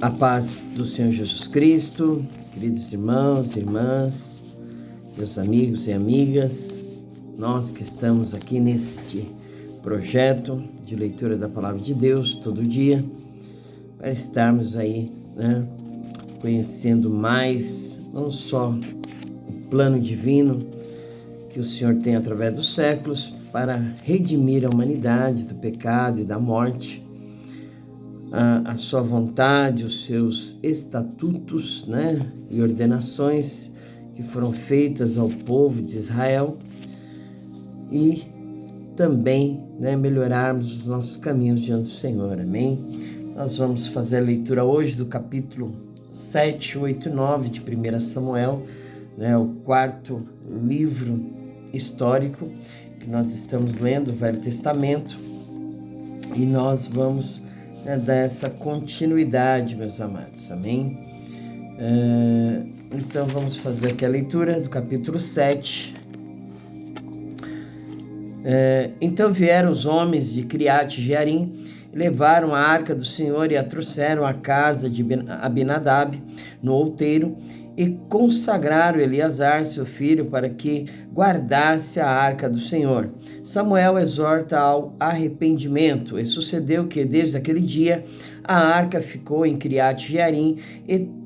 A paz do Senhor Jesus Cristo, queridos irmãos e irmãs, meus amigos e amigas, nós que estamos aqui neste projeto de leitura da Palavra de Deus todo dia, para estarmos aí, conhecendo mais, não só o plano divino que o Senhor tem através dos séculos para redimir a humanidade do pecado e da morte, a sua vontade, os seus estatutos, e ordenações que foram feitas ao povo de Israel e também, melhorarmos os nossos caminhos diante do Senhor, amém? Nós vamos fazer a leitura hoje do capítulo 7, 8 e 9 de 1 Samuel, o quarto livro histórico que nós estamos lendo, o Velho Testamento, e nós vamos dar essa continuidade, meus amados, amém? Então vamos fazer aqui a leitura do capítulo 7. Então vieram os homens de Criate Jearim, levaram a arca do Senhor e a trouxeram à casa de Abinadab, no outeiro, e consagraram Eleazar, seu filho, para que guardasse a arca do Senhor. Samuel exorta ao arrependimento, e sucedeu que, desde aquele dia, a arca ficou em Criate Jearim, e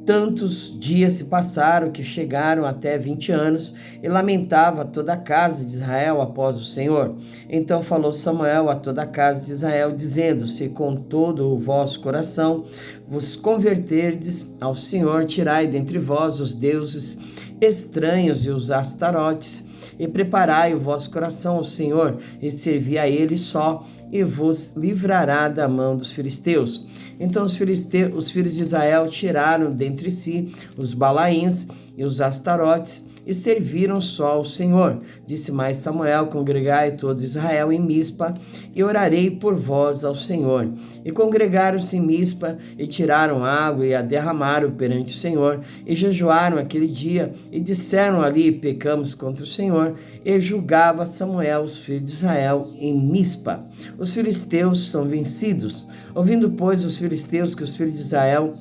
tantos dias se passaram que chegaram até 20 anos, e lamentava toda a casa de Israel após o Senhor. Então falou Samuel a toda a casa de Israel, dizendo: se com todo o vosso coração vos converterdes ao Senhor, tirai dentre vós os deuses estranhos e os astarotes, e preparai o vosso coração ao Senhor, e servi a Ele só, e vos livrará da mão dos filisteus. Então os filhos de Israel tiraram dentre si os Balaíns e os Astarotes, e serviram só ao Senhor. Disse mais Samuel: congregai todo Israel em Mispa, e orarei por vós ao Senhor. E congregaram-se em Mispa, e tiraram água, e a derramaram perante o Senhor, e jejuaram aquele dia, e disseram ali: pecamos contra o Senhor. E julgava Samuel os filhos de Israel em Mispa. Os filisteus são vencidos. Ouvindo, pois, os filisteus que os filhos de Israel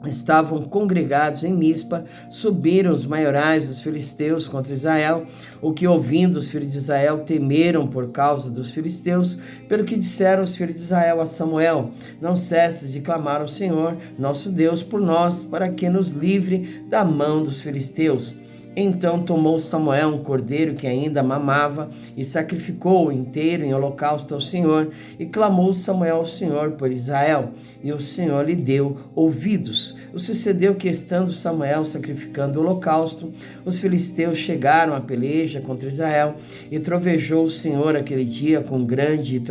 estavam congregados em Mispa, subiram os maiorais dos filisteus contra Israel, o que, ouvindo os filhos de Israel, temeram por causa dos filisteus, pelo que disseram os filhos de Israel a Samuel: não cesses de clamar ao Senhor, nosso Deus, por nós, para que nos livre da mão dos filisteus. Então tomou Samuel um cordeiro que ainda mamava, e sacrificou-o inteiro em holocausto ao Senhor, e clamou Samuel ao Senhor por Israel, e o Senhor lhe deu ouvidos. Sucedeu que, estando Samuel sacrificando o holocausto, os filisteus chegaram à peleja contra Israel, e trovejou o Senhor aquele dia com grande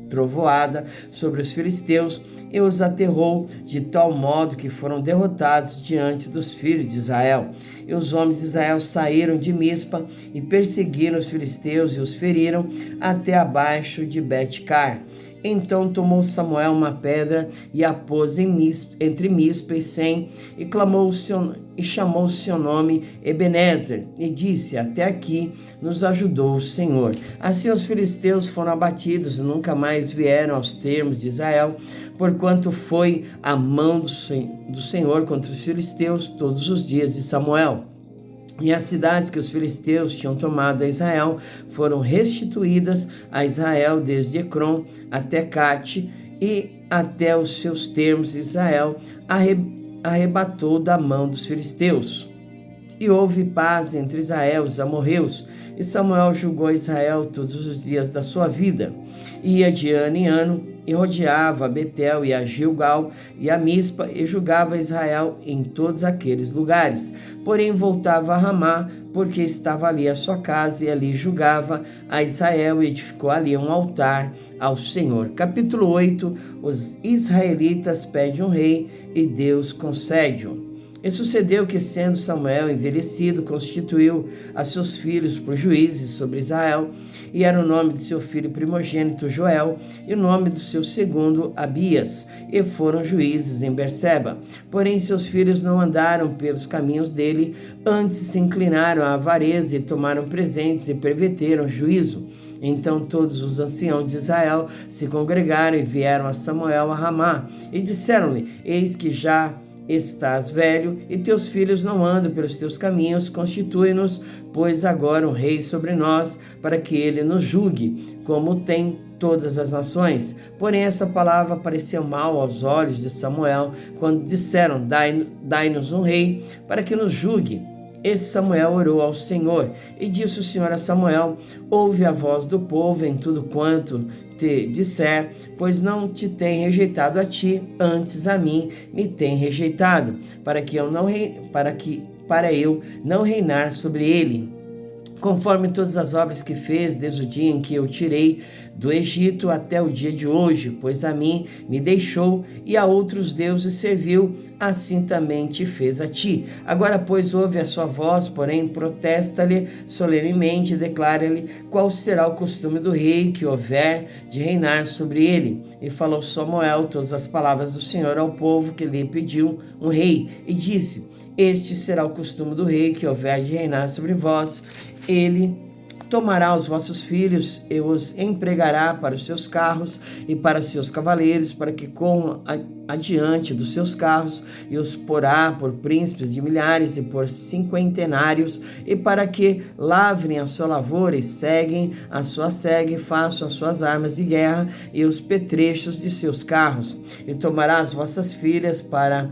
trovoada sobre os filisteus, e os aterrou de tal modo que foram derrotados diante dos filhos de Israel. E os homens de Israel saíram de Mispa e perseguiram os filisteus e os feriram até abaixo de Bet-car. Então tomou Samuel uma pedra e a pôs entre Mispa e Sem, e chamou o seu nome Ebenezer, e disse: até aqui nos ajudou o Senhor. Assim os filisteus foram abatidos e nunca mais vieram aos termos de Israel, porquanto foi a mão do Senhor contra os filisteus todos os dias de Samuel. E as cidades que os filisteus tinham tomado a Israel foram restituídas a Israel desde Ecrom até Cate, e até os seus termos Israel arrebatou da mão dos filisteus. E houve paz entre Israel e os amorreus, e Samuel julgou Israel todos os dias da sua vida. Ia de ano em ano, e rodeava a Betel e a Gilgal e a Mispa, e julgava Israel em todos aqueles lugares. Porém voltava a Ramá, porque estava ali a sua casa, e ali julgava a Israel, e edificou ali um altar ao Senhor. Capítulo 8. Os israelitas pedem um rei, e Deus concede-o. E sucedeu que, sendo Samuel envelhecido, constituiu a seus filhos por juízes sobre Israel, e era o nome de seu filho primogênito Joel, e o nome do seu segundo Abias, e foram juízes em Berseba. Porém seus filhos não andaram pelos caminhos dele, antes se inclinaram à avareza, e tomaram presentes, e perverteram juízo. Então todos os anciãos de Israel se congregaram e vieram a Samuel a Ramá, e disseram-lhe: Eis que já estás velho, e teus filhos não andam pelos teus caminhos, constitui-nos, pois agora um rei sobre nós, para que ele nos julgue, como tem todas as nações. Porém essa palavra pareceu mal aos olhos de Samuel, quando disseram: Dai-nos um rei, para que nos julgue. E Samuel orou ao Senhor, e disse o Senhor a Samuel: Ouve a voz do povo em tudo quanto te disser, pois não te tem rejeitado a ti, antes a mim me tem rejeitado, para eu não reinar sobre ele, conforme todas as obras que fez desde o dia em que eu tirei do Egito até o dia de hoje, pois a mim me deixou e a outros deuses serviu, assim também te fez a ti. Agora, pois, ouve a sua voz, porém protesta-lhe solenemente e declara-lhe qual será o costume do rei que houver de reinar sobre ele. E falou Samuel todas as palavras do Senhor ao povo que lhe pediu um rei, e disse: Este será o costume do rei que houver de reinar sobre vós. Ele tomará os vossos filhos e os empregará para os seus carros e para os seus cavaleiros, para que corram adiante dos seus carros, e os porá por príncipes de milhares e por cinquentenários, e para que lavrem a sua lavoura e seguem a sua sega, e façam as suas armas de guerra e os petrechos de seus carros. E tomará as vossas filhas para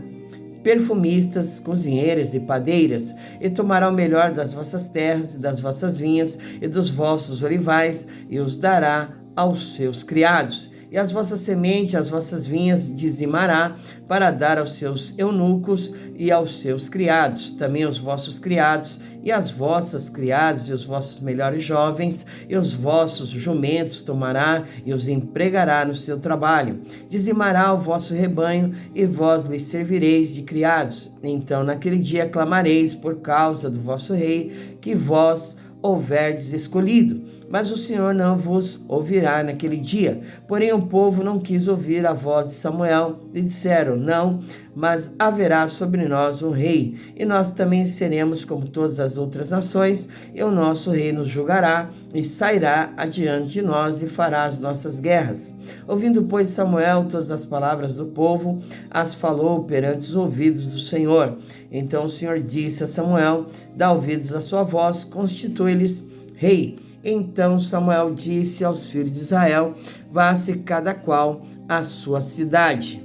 perfumistas, cozinheiras e padeiras, e tomará o melhor das vossas terras e das vossas vinhas e dos vossos olivais, e os dará aos seus criados. E as vossas sementes, as vossas vinhas dizimará, para dar aos seus eunucos e aos seus criados. Também os vossos criados e as vossas criadas e os vossos melhores jovens e os vossos jumentos tomará e os empregará no seu trabalho. Dizimará o vosso rebanho, e vós lhe servireis de criados. Então naquele dia clamareis por causa do vosso rei, que vós houverdes escolhido. Mas o Senhor não vos ouvirá naquele dia. Porém o povo não quis ouvir a voz de Samuel, e disseram: Não, mas haverá sobre nós um rei, e nós também seremos como todas as outras nações, e o nosso rei nos julgará, e sairá adiante de nós, e fará as nossas guerras. Ouvindo, pois, Samuel todas as palavras do povo, as falou perante os ouvidos do Senhor. Então o Senhor disse a Samuel: Dá ouvidos à sua voz, constitui-lhes rei. Então Samuel disse aos filhos de Israel: Vá-se cada qual à sua cidade.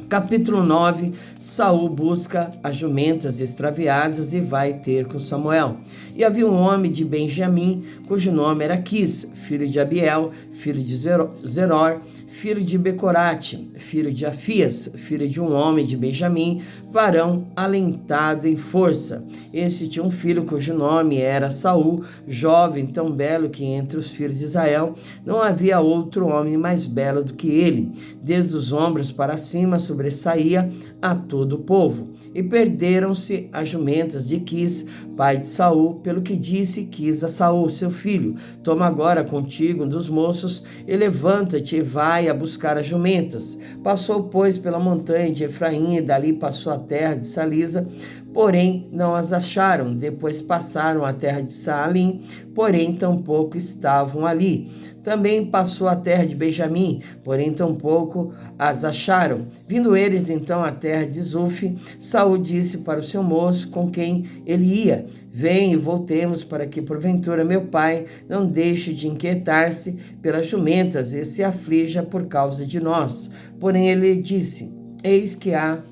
Capítulo 9. Saul busca as jumentas extraviadas e vai ter com Samuel. E havia um homem de Benjamim, cujo nome era Quis, filho de Abiel, filho de Zeror, filho de Becorate, filho de Afias, filho de um homem de Benjamim, varão alentado em força. Este tinha um filho cujo nome era Saul, jovem, tão belo que entre os filhos de Israel não havia outro homem mais belo do que ele. Desde os ombros para cima sobressaía a todo o povo. E perderam-se as jumentas de Quis, pai de Saul, pelo que disse Quis a Saul, seu filho: Toma agora contigo um dos moços e levanta-te e vai a buscar as jumentas. Passou, pois, pela montanha de Efraim, e dali passou a terra de Salisa, porém não as acharam. Depois passaram a terra de Saalim, porém tampouco estavam ali. Também passou a terra de Benjamim, porém tampouco as acharam. Vindo eles então à terra de Zuf, Saul disse para o seu moço com quem ele ia: Vem e voltemos, para que porventura meu pai não deixe de inquietar-se pelas jumentas e se aflija por causa de nós. Porém ele disse: Eis que há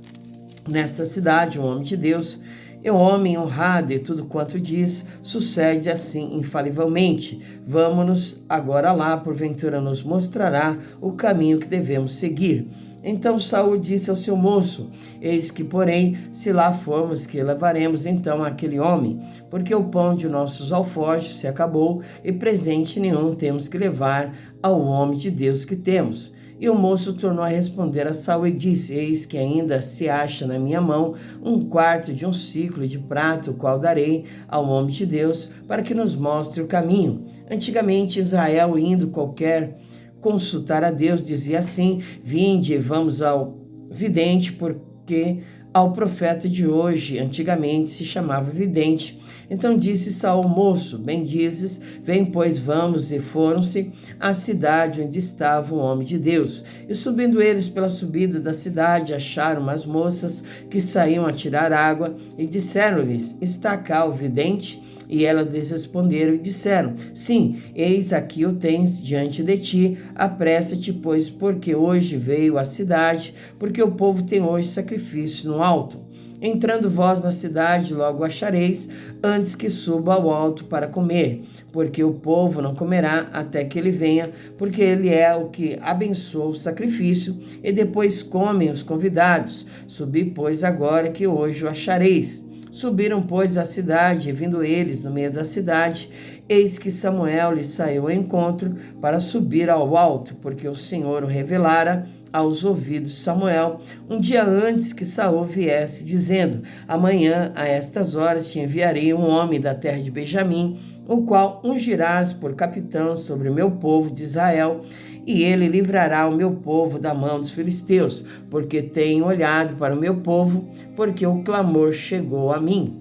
nesta cidade um homem de Deus, é um homem honrado, e tudo quanto diz sucede assim infalivelmente. Vamos-nos agora lá, porventura nos mostrará o caminho que devemos seguir. Então Saul disse ao seu moço: Eis que, porém, se lá formos, que levaremos então aquele homem, porque o pão de nossos alforjes se acabou, e presente nenhum temos que levar ao homem de Deus que temos. E o moço tornou a responder a Saul e disse: Eis que ainda se acha na minha mão um quarto de um ciclo de prata, o qual darei ao homem de Deus, para que nos mostre o caminho. Antigamente Israel, indo qualquer consultar a Deus, dizia assim: Vinde, vamos ao vidente, porque ao profeta de hoje, antigamente se chamava vidente. Então disse Saul: moço, bem dizes, vem, pois vamos. E foram-se à cidade onde estava o homem de Deus. E subindo eles pela subida da cidade, acharam umas moças que saíam a tirar água, e disseram-lhes: está cá o vidente? E elas lhes responderam e disseram: sim, eis aqui o tens diante de ti, apressa-te, pois, porque hoje veio à cidade, porque o povo tem hoje sacrifício no alto. Entrando vós na cidade, logo achareis, antes que suba ao alto para comer, porque o povo não comerá até que ele venha, porque ele é o que abençoa o sacrifício, e depois comem os convidados. Subi, pois, agora que hoje o achareis. Subiram, pois, à cidade, e vindo eles no meio da cidade, eis que Samuel lhes saiu ao encontro para subir ao alto, porque o Senhor o revelara aos ouvidos de Samuel, um dia antes que Saul viesse, dizendo: amanhã, a estas horas, te enviarei um homem da terra de Benjamim, o qual ungirás por capitão sobre o meu povo de Israel, e ele livrará o meu povo da mão dos filisteus, porque tenho olhado para o meu povo, porque o clamor chegou a mim.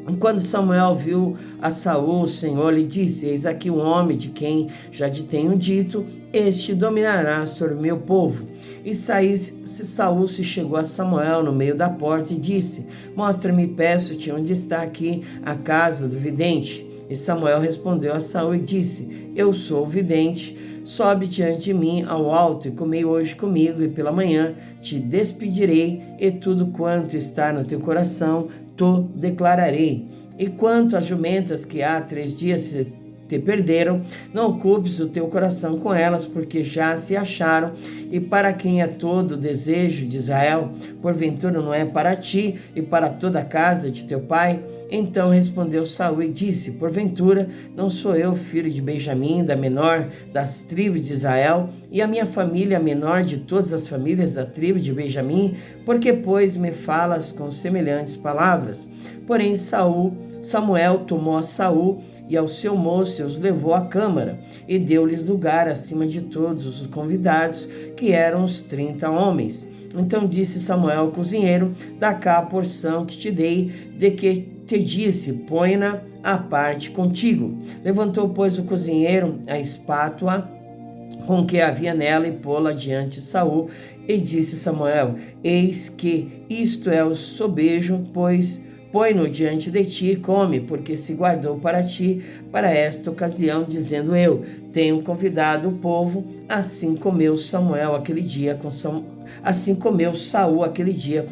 E quando Samuel viu a Saul, o Senhor lhe disse: eis aqui um homem de quem já te tenho dito, este dominará sobre o meu povo. E Saul se chegou a Samuel no meio da porta e disse: mostra-me, peço-te, onde está aqui a casa do vidente. E Samuel respondeu a Saul e disse: eu sou o vidente, sobe diante de mim ao alto e comei hoje comigo, e pela manhã te despedirei, e tudo quanto está no teu coração te declararei. E quanto às jumentas que há 3 dias te perderam, não ocupes o teu coração com elas, porque já se acharam. E para quem é todo o desejo de Israel, porventura não é para ti e para toda a casa de teu pai? Então respondeu Saul e disse: porventura não sou eu filho de Benjamim, da menor das tribos de Israel, e a minha família a menor de todas as famílias da tribo de Benjamim? Porque, pois, me falas com semelhantes palavras? Porém Samuel tomou a Saul e ao seu moço e os levou à câmara, e deu-lhes lugar acima de todos os convidados, que eram os 30 homens. Então disse Samuel ao cozinheiro: dá cá a porção que te dei, de que te disse, põe-na à parte contigo. Levantou, pois, o cozinheiro a espátula com que havia nela, e pô-la diante de Saul, e disse Samuel: eis que isto é o sobejo, pois põe-no diante de ti e come, porque se guardou para ti para esta ocasião, dizendo: eu tenho convidado o povo. Assim comeu Saul aquele dia com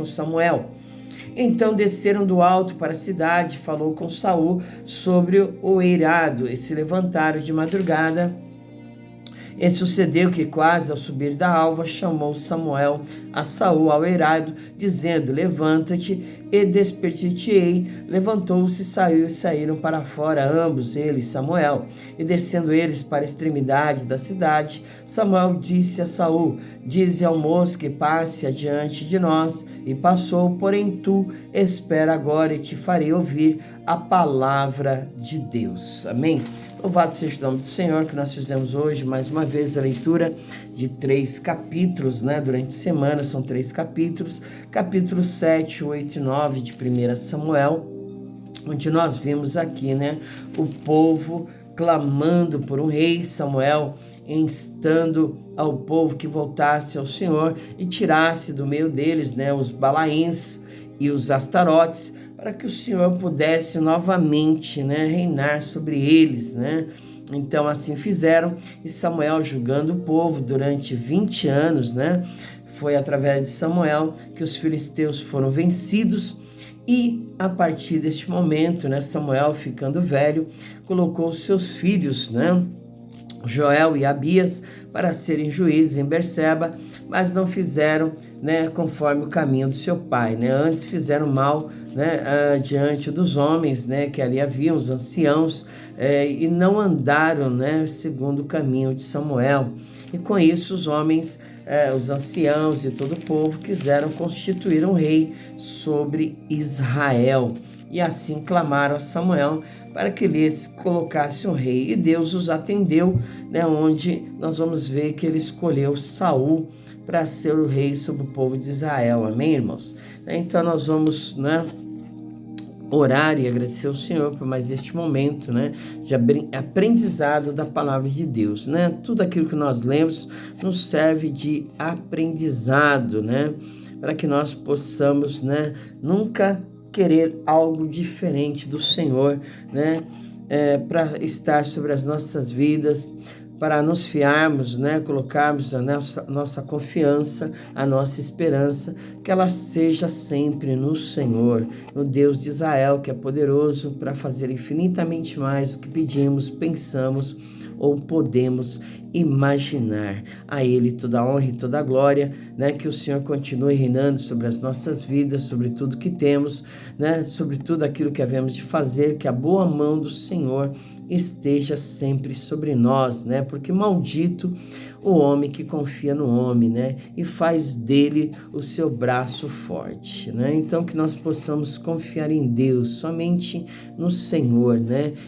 Samuel. Então desceram do alto para a cidade, falou com Saul sobre o eirado, e se levantaram de madrugada. E sucedeu que quase ao subir da alva, chamou Samuel a Saul ao eirado, dizendo: levanta-te e despertar-te-ei. Levantou-se, saiu, e saíram para fora ambos, ele e Samuel. E descendo eles para a extremidade da cidade, Samuel disse a Saul: dize ao moço que passe adiante de nós. E passou, porém tu espera agora, e te farei ouvir a palavra de Deus. Amém? Louvado seja o nome do Senhor, que nós fizemos hoje, mais uma vez, a leitura de 3 capítulos, durante a semana, são 3 capítulos, capítulos 7, 8 e 9 de 1 Samuel, onde nós vimos aqui, o povo clamando por um rei, Samuel instando ao povo que voltasse ao Senhor e tirasse do meio deles, os Balaíns e os Astarotes, para que o Senhor pudesse novamente, reinar sobre eles, Então assim fizeram, e Samuel, julgando o povo durante 20 anos, foi através de Samuel que os filisteus foram vencidos. E a partir deste momento, Samuel, ficando velho, colocou os seus filhos, Joel e Abias, para serem juízes em Berseba, mas não fizeram, conforme o caminho do seu pai, Antes fizeram mal, diante dos homens, que ali haviam, os anciãos, e não andaram, segundo o caminho de Samuel. E com isso os homens, os anciãos e todo o povo quiseram constituir um rei sobre Israel. E assim clamaram a Samuel para que lhes colocasse um rei. E Deus os atendeu, onde nós vamos ver que ele escolheu Saul para ser o rei sobre o povo de Israel. Amém, irmãos? Então nós vamos, orar e agradecer ao Senhor por mais este momento, de aprendizado da palavra de Deus, Tudo aquilo que nós lemos nos serve de aprendizado, para que nós possamos, nunca querer algo diferente do Senhor, para estar sobre as nossas vidas, para nos fiarmos, colocarmos a nossa confiança, a nossa esperança, que ela seja sempre no Senhor, no Deus de Israel, que é poderoso para fazer infinitamente mais do que pedimos, pensamos ou podemos imaginar. A Ele toda a honra e toda a glória, que o Senhor continue reinando sobre as nossas vidas, sobre tudo que temos, sobre tudo aquilo que havemos de fazer, que a boa mão do Senhor esteja sempre sobre nós, porque maldito o homem que confia no homem, e faz dele o seu braço forte, Então que nós possamos confiar em Deus, somente no Senhor,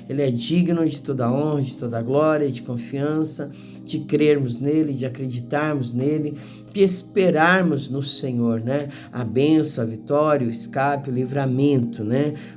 Ele é digno de toda a honra, de toda a glória, de confiança, de crermos nele, de acreditarmos nele, de esperarmos no Senhor, a bênção, a vitória, o escape, o livramento,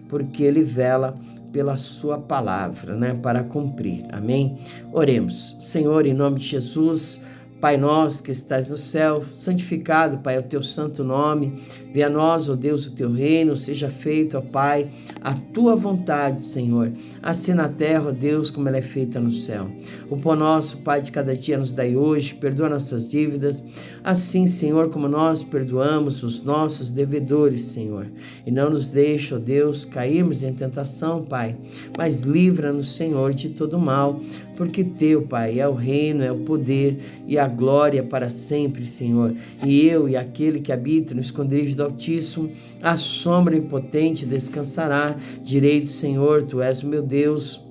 porque Ele vela pela sua palavra, para cumprir. Amém? Oremos. Senhor, em nome de Jesus, Pai nosso que estás no céu, santificado, Pai, é o teu santo nome. Venha a nós, ó Deus, o teu reino, seja feito, ó Pai, a tua vontade, Senhor, assim na terra, ó Deus, como ela é feita no céu. O pão nosso, Pai, de cada dia nos dai hoje, perdoa nossas dívidas, assim, Senhor, como nós perdoamos os nossos devedores, Senhor. E não nos deixe, ó Deus, cairmos em tentação, Pai, mas livra-nos, Senhor, de todo mal, porque teu, Pai, é o reino, é o poder e a glória para sempre, Senhor. E eu e aquele que habita no esconderijo do Altíssimo, a sombra impotente descansará. Direito, Senhor, tu és o meu Deus,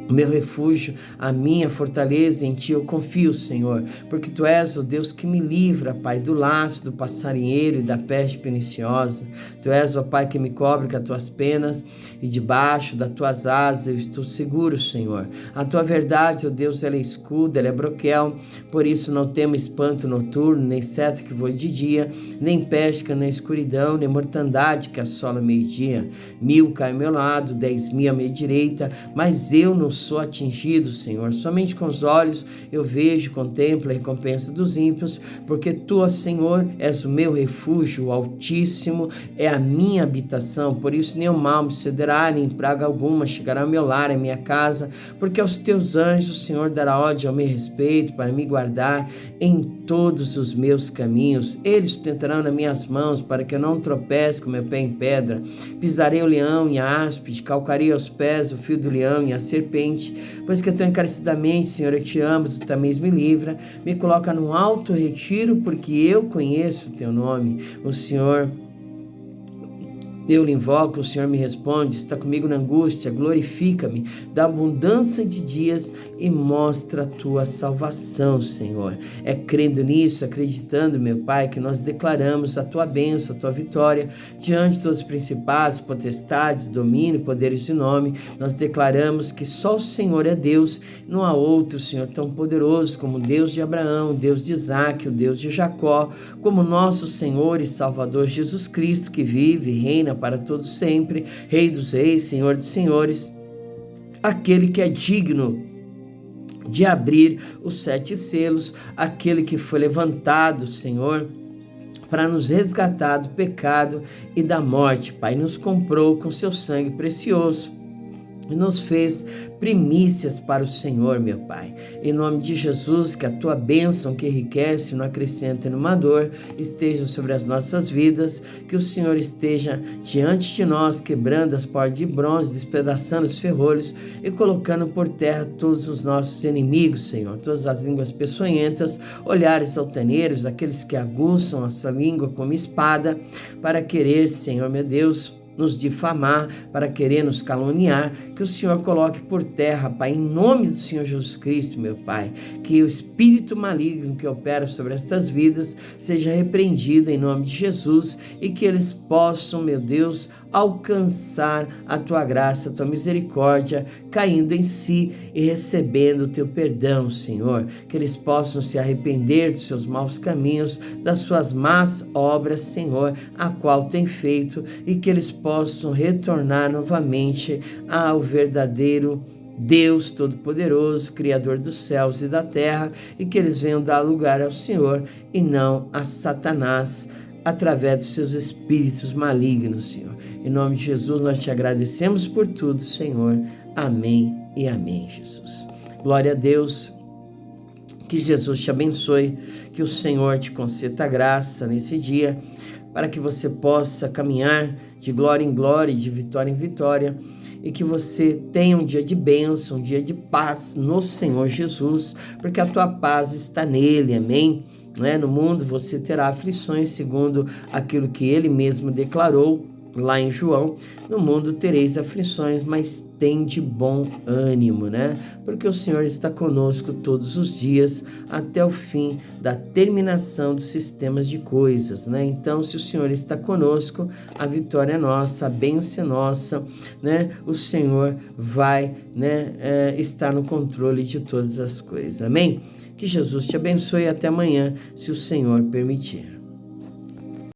o meu refúgio, a minha fortaleza, em ti eu confio, Senhor, porque tu és o Deus que me livra, Pai, do laço, do passarinheiro e da peste perniciosa. Tu és, ó Pai, que me cobre com as tuas penas e debaixo das tuas asas eu estou seguro, Senhor. A tua verdade, ó Deus, ela é escudo, ela é broquel, por isso não temo espanto noturno, nem seta que voe de dia, nem pesca na escuridão, nem mortandade que assola meio-dia. 1000 cai ao meu lado, 10.000 à minha direita, mas eu não sou atingido, Senhor. Somente com os olhos eu vejo, contemplo a recompensa dos ímpios, porque tu, Senhor, és o meu refúgio, o Altíssimo é a minha habitação, por isso nenhum mal me sucederá, nem praga alguma chegará ao meu lar, à minha casa, porque aos teus anjos, Senhor, dará ordem ao meu respeito, para me guardar em todos os meus caminhos. Eles sustentarão nas minhas mãos, para que eu não tropece com meu pé em pedra. Pisarei o leão e a áspide, calcarei aos pés o fio do leão e a serpente, pois que tão encarecidamente, Senhor, eu te amo, tu também me livra, me coloca num alto retiro, porque eu conheço o teu nome. O Senhor, eu lhe invoco, o Senhor me responde, está comigo na angústia, glorifica-me, da abundância de dias e mostra a tua salvação, Senhor. É crendo nisso, acreditando, meu Pai, que nós declaramos a tua bênção, a tua vitória, diante dos principados, potestades, domínio, poderes de nome. Nós declaramos que só o Senhor é Deus, não há outro, Senhor, tão poderoso como o Deus de Abraão, o Deus de Isaac, o Deus de Jacó, como nosso Senhor e Salvador Jesus Cristo, que vive e reina para todos sempre, Rei dos reis, Senhor dos senhores, aquele que é digno de abrir os 7 selos, aquele que foi levantado, Senhor, para nos resgatar do pecado e da morte, Pai, nos comprou com seu sangue precioso e nos fez primícias para o Senhor, meu Pai. Em nome de Jesus, que a tua bênção que enriquece, não acrescenta e numa dor, esteja sobre as nossas vidas, que o Senhor esteja diante de nós, quebrando as portas de bronze, despedaçando os ferrolhos e colocando por terra todos os nossos inimigos, Senhor, todas as línguas peçonhentas, olhares altaneiros, aqueles que aguçam a sua língua como espada, para querer, Senhor, meu Deus, nos difamar, para querer nos caluniar, que o Senhor coloque por terra, Pai, em nome do Senhor Jesus Cristo, meu Pai, que o espírito maligno que opera sobre estas vidas seja repreendido em nome de Jesus e que eles possam, meu Deus, alcançar a tua graça, a tua misericórdia, caindo em si e recebendo o teu perdão, Senhor. Que eles possam se arrepender dos seus maus caminhos, das suas más obras, Senhor, a qual tem feito, e que eles possam retornar novamente ao verdadeiro Deus Todo-Poderoso, Criador dos céus e da terra, e que eles venham dar lugar ao Senhor e não a Satanás, através dos seus espíritos malignos, Senhor. Em nome de Jesus, nós te agradecemos por tudo, Senhor. Amém e amém, Jesus. Glória a Deus. Que Jesus te abençoe, que o Senhor te conceda graça nesse dia, para que você possa caminhar de glória em glória, de vitória em vitória, e que você tenha um dia de bênção, um dia de paz no Senhor Jesus, porque a tua paz está nele, amém? No mundo você terá aflições, segundo aquilo que ele mesmo declarou lá em João. No mundo tereis aflições, mas tende bom ânimo, porque o Senhor está conosco todos os dias, até o fim da terminação dos sistemas de coisas, Então, se o Senhor está conosco, a vitória é nossa, a bênção é nossa, O Senhor vai, estar no controle de todas as coisas, amém? Que Jesus te abençoe e até amanhã, se o Senhor permitir.